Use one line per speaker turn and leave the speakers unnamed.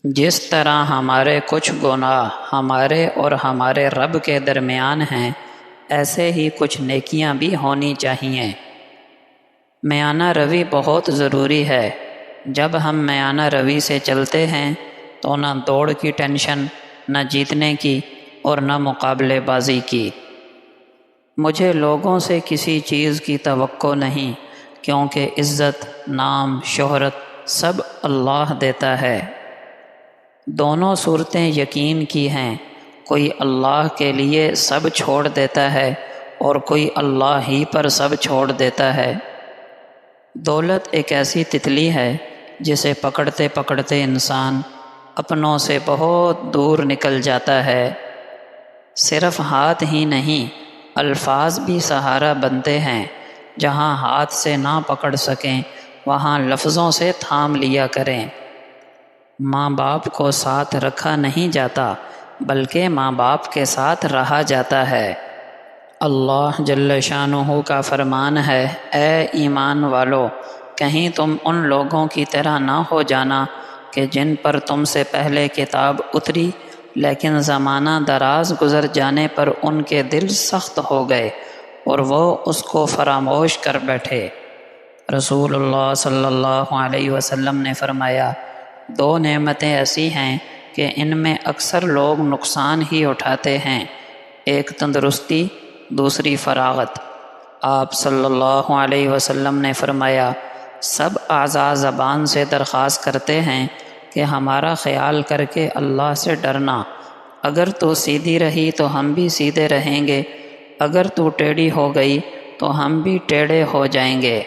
جس طرح ہمارے کچھ گناہ ہمارے اور ہمارے رب کے درمیان ہیں، ایسے ہی کچھ نیکیاں بھی ہونی چاہیے۔ میانہ روی بہت ضروری ہے۔ جب ہم میانہ روی سے چلتے ہیں تو نہ دوڑ کی ٹینشن، نہ جیتنے کی اور نہ مقابلے بازی کی۔ مجھے لوگوں سے کسی چیز کی توقع نہیں، کیونکہ عزت، نام، شہرت سب اللہ دیتا ہے۔ دونوں صورتیں یقین کی ہیں، کوئی اللہ کے لیے سب چھوڑ دیتا ہے اور کوئی اللہ ہی پر سب چھوڑ دیتا ہے۔ دولت ایک ایسی تتلی ہے جسے پکڑتے پکڑتے انسان اپنوں سے بہت دور نکل جاتا ہے۔ صرف ہاتھ ہی نہیں، الفاظ بھی سہارا بنتے ہیں۔ جہاں ہاتھ سے نہ پکڑ سکیں وہاں لفظوں سے تھام لیا کریں۔ ماں باپ کو ساتھ رکھا نہیں جاتا، بلکہ ماں باپ کے ساتھ رہا جاتا ہے۔ اللہ جل شانہ کا فرمان ہے، اے ایمان والو، کہیں تم ان لوگوں کی طرح نہ ہو جانا کہ جن پر تم سے پہلے کتاب اتری لیکن زمانہ دراز گزر جانے پر ان کے دل سخت ہو گئے اور وہ اس کو فراموش کر بیٹھے۔ رسول اللہ صلی اللہ علیہ وسلم نے فرمایا، دو نعمتیں ایسی ہیں کہ ان میں اکثر لوگ نقصان ہی اٹھاتے ہیں، ایک تندرستی، دوسری فراغت۔ آپ صلی اللہ علیہ وسلم نے فرمایا، سب اعضاء زبان سے درخواست کرتے ہیں کہ ہمارا خیال کر کے اللہ سے ڈرنا۔ اگر تو سیدھی رہی تو ہم بھی سیدھے رہیں گے، اگر تو ٹیڑھی ہو گئی تو ہم بھی ٹیڑھے ہو جائیں گے۔